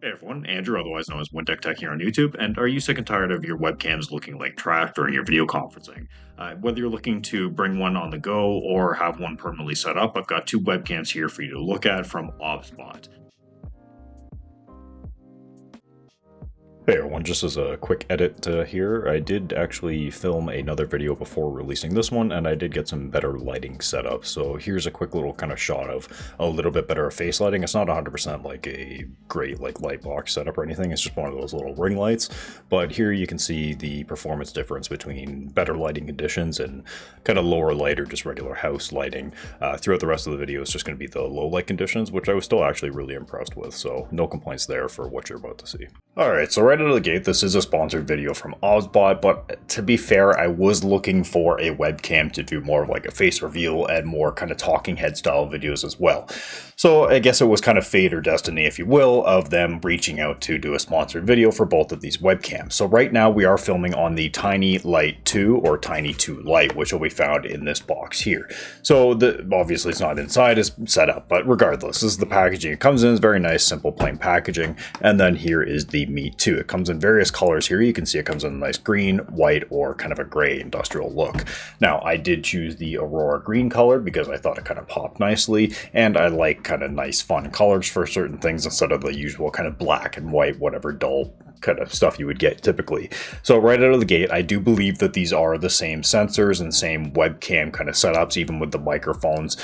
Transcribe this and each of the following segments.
Hey everyone, Andrew, otherwise known as WinDeckTech here on YouTube, and are you sick and tired of your webcams looking like trash during your video conferencing? Whether you're looking to bring one on the go or have one permanently set up, I've got two webcams here for you to look at from OBSBOT. Hey everyone, just as a quick edit here, I did actually film another video before releasing this one, and I did get some better lighting set up. So here's a quick little kind of shot of a little bit better face lighting. It's not 100% like a great light box setup or anything, it's just one of those little ring lights. But here you can see the performance difference between better lighting conditions and kind of lower light or just regular house lighting. Throughout the rest of the video, it's just going to be the low light conditions, which I was still actually really impressed with. So no complaints there for what you're about to see. Alright, so right out of the gate, this is a sponsored video from OBSBOT, but to be fair, I was looking for a webcam to do more of like a face reveal and more kind of talking head style videos as well. So I guess it was kind of fate or destiny, if you will, of them reaching out to do a sponsored video for both of these webcams. So right now we are filming on the Tiny Lite 2 or Tiny 2 Lite, which will be found in this box here. So obviously it's not inside, it's set up, but regardless, this is the packaging it comes in. It's very nice, simple, plain packaging. And then here is the Meet 2. It comes in various colors here. You can see it comes in a nice green, white, or kind of a gray industrial look. Now, I did choose the Aurora green color because I thought it kind of popped nicely, and I like kind of nice, fun colors for certain things instead of the usual kind of black and white, whatever dull kind of stuff you would get typically. So right out of the gate, I do believe that these are the same sensors and same webcam kind of setups, even with the microphones.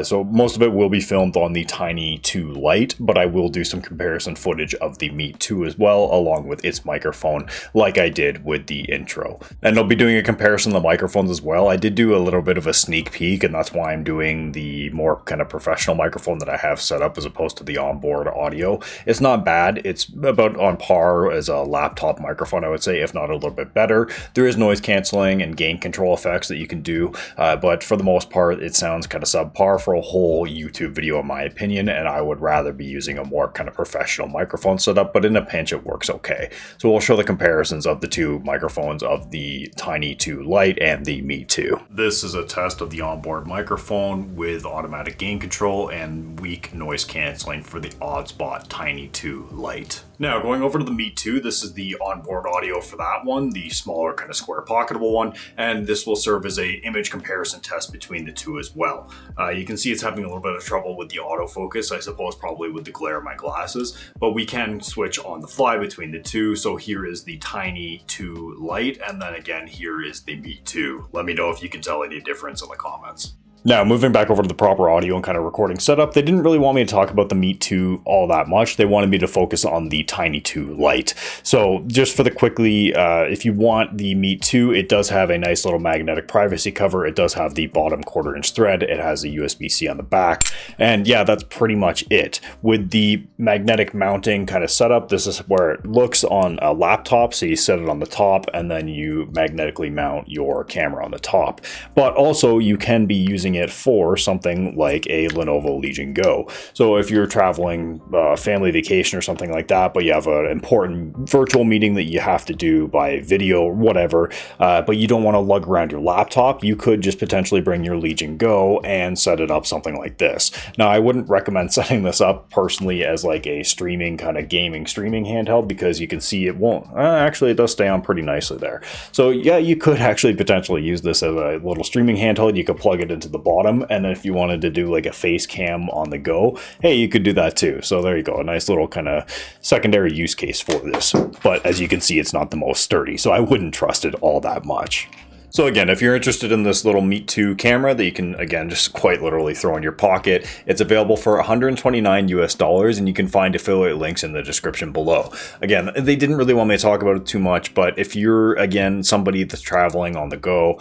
So most of it will be filmed on the Tiny 2 Lite, but I will do some comparison footage of the Meet 2 as well, along with its microphone, like I did with the intro. And I'll be doing a comparison of the microphones as well. I did do a little bit of a sneak peek, and that's why I'm doing the more kind of professional microphone that I have set up as opposed to the onboard audio. It's not bad. It's about on par as a laptop microphone, I would say, if not a little bit better. There is noise canceling and gain control effects that you can do, but for the most part, it sounds kind of subpar for a whole YouTube video, in my opinion, and I would rather be using a more kind of professional microphone setup, but in a pinch, it works okay. So we'll show the comparisons of the two microphones of the Tiny 2 Lite and the Meet 2. This is a test of the onboard microphone with automatic gain control and weak noise canceling for the OBSBOT Tiny 2 Lite. Now, going over to the Meet 2, this is the onboard audio for that one, the smaller kind of square pocketable one, and this will serve as a image comparison test between the two as well. You can see it's having a little bit of trouble with the autofocus, I suppose probably with the glare of my glasses, but we can switch on the fly between the two. So here is the Tiny 2 Lite, and then again here is the Meet 2. Let me know if you can tell any difference in the comments. Now, moving back over to the proper audio and kind of recording setup, they didn't really want me to talk about the Meet 2 all that much. They wanted me to focus on the Tiny 2 Lite. So just for the quickly, if you want the Meet 2, it does have a nice little magnetic privacy cover. It does have the bottom 1/4 inch thread. It has a USB-C on the back. And yeah, that's pretty much it. With the magnetic mounting kind of setup, this is where it looks on a laptop. So you set it on the top and then you magnetically mount your camera on the top. But also you can be using it for something like a Lenovo Legion Go. So if you're traveling family vacation or something like that, but you have an important virtual meeting that you have to do by video or whatever, but you don't want to lug around your laptop, you could just potentially bring your Legion Go and set it up something like this. Now, I wouldn't recommend setting this up personally as like a streaming kind of gaming streaming handheld, because you can see it won't, actually it does stay on pretty nicely there. So yeah, you could actually potentially use this as a little streaming handheld. You could plug it into the bottom, and then if you wanted to do like a FaceCam on the go, hey, you could do that too. So there you go, a nice little kind of secondary use case for this. But as you can see, it's not the most sturdy, so I wouldn't trust it all that much. So again, if you're interested in this little Meet 2 camera that you can, again, just quite literally throw in your pocket, it's available for $129 US, and you can find affiliate links in the description below. Again, they didn't really want me to talk about it too much, but if you're, again, somebody that's traveling on the go,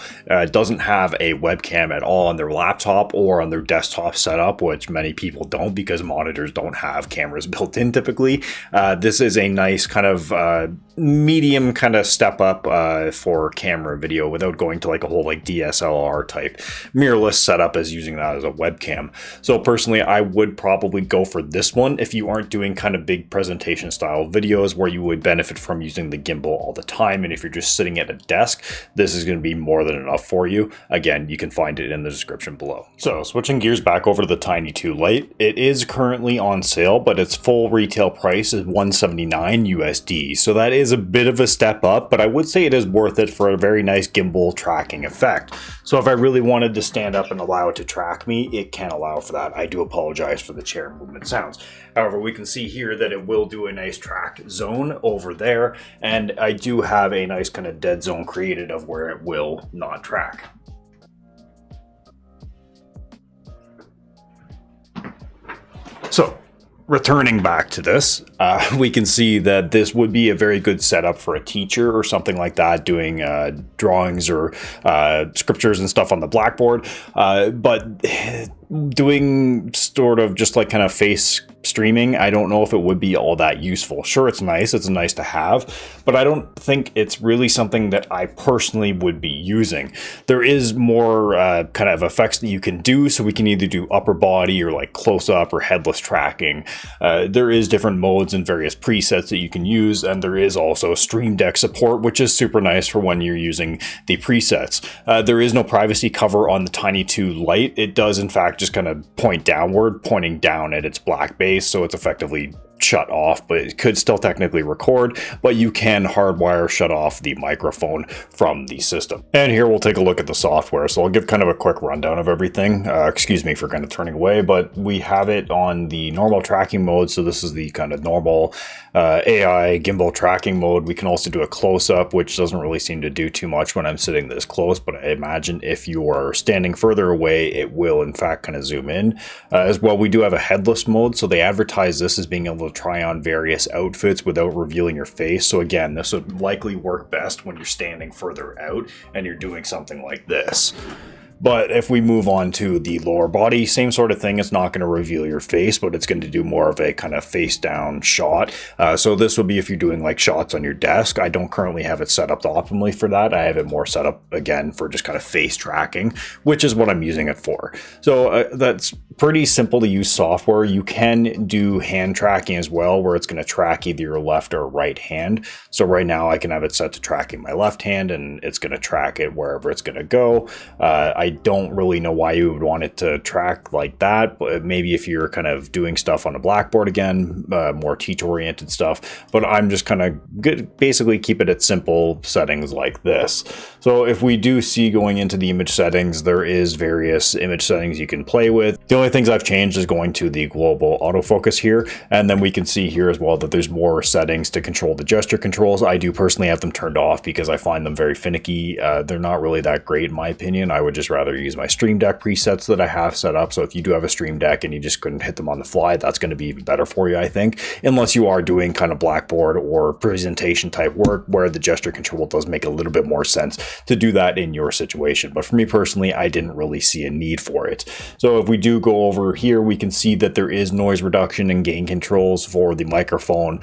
doesn't have a webcam at all on their laptop or on their desktop setup, which many people don't because monitors don't have cameras built in typically, this is a nice kind of medium kind of step up for camera video without going to like a whole like DSLR type mirrorless setup as using that as a webcam. So personally, I would probably go for this one if you aren't doing kind of big presentation style videos where you would benefit from using the gimbal all the time. And if you're just sitting at a desk, this is going to be more than enough for you. Again, you can find it in the description below. So switching gears back over to the Tiny Lite, it is currently on sale, but its full retail price is $179 USD. So that is a bit of a step up, but I would say it is worth it for a very nice gimbal tracking effect. So if I really wanted to stand up and allow it to track me, it can allow for that. I do apologize for the chair movement sounds. However, we can see here that it will do a nice tracked zone over there, and I do have a nice kind of dead zone created of where it will not track. So, returning back to this, we can see that this would be a very good setup for a teacher or something like that, doing drawings or scriptures and stuff on the blackboard, but doing sort of just like kind of face streaming, I don't know if it would be all that useful. Sure, it's nice to have, but I don't think it's really something that I personally would be using. There is more kind of effects that you can do, so we can either do upper body or like close up or headless tracking. There is different modes and various presets that you can use, and there is also StramDeck support, which is super nice for when you're using the presets. There is no privacy cover on the Tiny Lite. It does in fact just kind of point downward, pointing down at its black base, so it's effectively shut off, but it could still technically record, but you can hardwire shut off the microphone from the system. And here we'll take a look at the software. So I'll give kind of a quick rundown of everything. Excuse me for kind of turning away, but we have it on the normal tracking mode. So this is the kind of normal AI gimbal tracking mode. We can also do a close-up, which doesn't really seem to do too much when I'm sitting this close, but I imagine if you are standing further away, it will in fact kind of zoom in. As well, we do have a headless mode, so they advertise this as being able to try on various outfits without revealing your face. So again, this would likely work best when you're standing further out and you're doing something like this. But if we move on to the lower body, same sort of thing. It's not going to reveal your face, but it's going to do more of a kind of face down shot. So this would be if you're doing like shots on your desk. I don't currently have it set up optimally for that. I have it more set up again for just kind of face tracking, which is what I'm using it for. So that's pretty simple to use software. You can do hand tracking as well, where it's going to track either your left or right hand. So right now I can have it set to tracking my left hand, and it's going to track it wherever it's going to go. I don't really know why you would want it to track like that, but maybe if you're kind of doing stuff on a blackboard again, more teach-oriented stuff, but I'm just kind of basically keep it at simple settings like this. So if we do see going into the image settings, there is various image settings you can play with. The only things I've changed is going to the global autofocus here, and then we can see here as well that there's more settings to control the gesture controls. I do personally have them turned off because I find them very finicky. They're not really that great in my opinion. I would just rather use my StramDeck presets that I have set up. So if you do have a StramDeck and you just couldn't hit them on the fly, that's going to be even better for you, I think, unless you are doing kind of blackboard or presentation type work where the gesture control does make a little bit more sense to do that in your situation. But for me personally, I didn't really see a need for it. So if we do go over here, we can see that there is noise reduction and gain controls for the microphone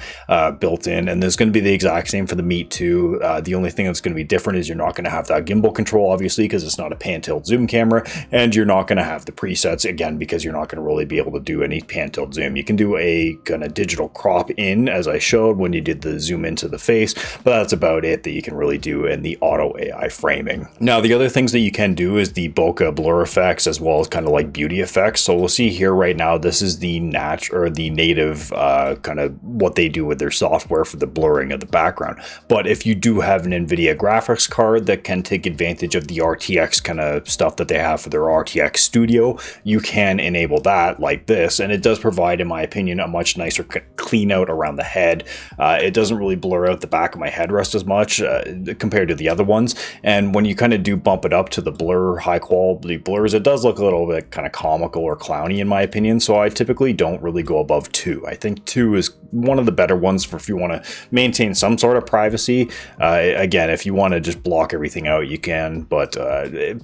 built in, and there's going to be the exact same for the Meet too. The only thing that's going to be different is you're not going to have that gimbal control, obviously, because it's not a pan tilt zoom camera, and you're not going to have the presets again because you're not going to really be able to do any pan tilt zoom. You can do a kind of digital crop in, as I showed when you did the zoom into the face, but that's about it that you can really do in the auto AI framing. Now the other things that you can do is the bokeh blur effects as well as kind of like beauty effects. So we'll see here right now, this is the native kind of what they do with their software for the blurring of the background. But if you do have an NVIDIA graphics card that can take advantage of the RTX kind of stuff that they have for their RTX Studio, you can enable that like this, and it does provide, in my opinion, a much nicer clean out around the head. It doesn't really blur out the back of my headrest as much compared to the other ones, and when you kind of do bump it up to the blur, high quality blurs, it does look a little bit kind of comical or clowny in my opinion, so I typically don't really go above 2. I think 2 is one of the better ones for if you want to maintain some sort of privacy. Again, if you want to just block everything out, you can, but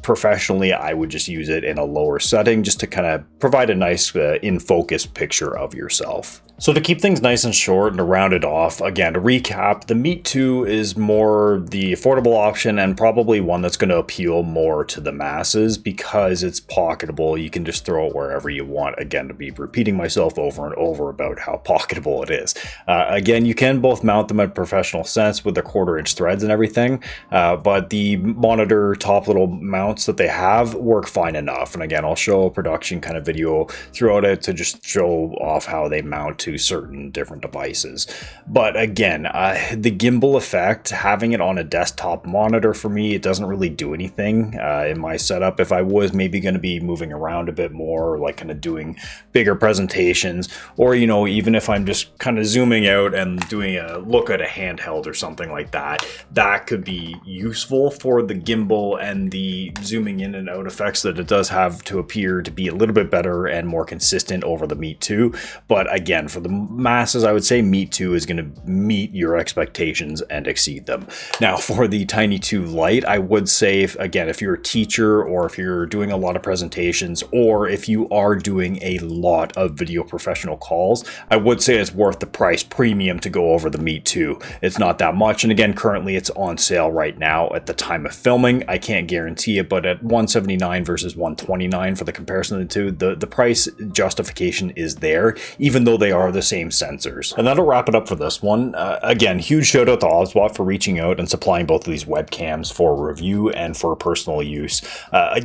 professionally, I would just use it in a lower setting just to kind of provide a nice in focus picture of yourself. So to keep things nice and short and to round it off, again, to recap, the Meet 2 is more the affordable option and probably one that's going to appeal more to the masses because it's pocketable. You can just throw it wherever you want. Again, to be repeating myself over and over about how pocketable it is. Again, you can both mount them in a professional sense with the 1/4-inch threads and everything, but the monitor top little mounts that they have work fine enough. And again, I'll show a production kind of video throughout it to just show off how they mount to certain different devices. But again, the gimbal effect, having it on a desktop monitor, for me, it doesn't really do anything in my setup. If I was maybe going to be moving around a bit more, like kind of doing bigger presentations, or you know, even if I'm just kind of zooming out and doing a look at a handheld or something like that, that could be useful for the gimbal and the zooming in and out effects that it does have to appear to be a little bit better and more consistent over the Meet 2. But again, for the masses, I would say Meet 2 is going to meet your expectations and exceed them. Now, for the Tiny 2 Lite, I would say, if you're a teacher or if you're doing a lot of presentations or if you are doing a lot of video professional calls, I would say it's worth the price premium to go over the Meet 2. It's not that much. And again, currently it's on sale right now at the time of filming. I can't guarantee it, but at $179 versus $129 for the comparison of the two, the price justification is there, even though they are the same sensors. And that'll wrap it up for this one. Again, huge shout out to OBSBOT for reaching out and supplying both of these webcams for review and for personal use.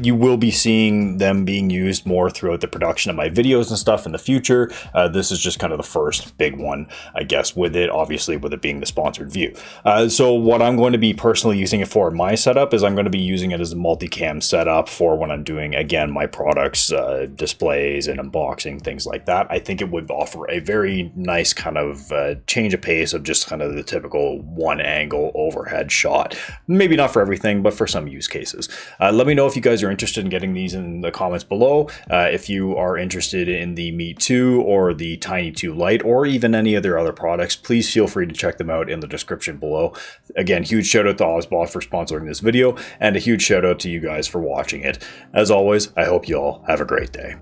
You will be seeing them being used more throughout the production of my videos and stuff in the future. This is just kind of the first big one, I guess, with it, obviously with it being the sponsored view. So what I'm going to be personally using it for in my setup is I'm going to be using it as a multicam setup for when I'm doing, again, my products, displays and unboxing, things like that. I think it would offer a very nice kind of change of pace of just kind of the typical one angle overhead shot. Maybe not for everything, but for some use cases. Let me know if you guys are interested in getting these in the comments below. If you are interested in the Meet 2 or the Tiny 2 Lite or even any of their other products, please feel free to check them out in the description below. Again, huge shout out to OBSBOT for sponsoring this video and a huge shout out to you guys for watching it. As always, I hope you all have a great day.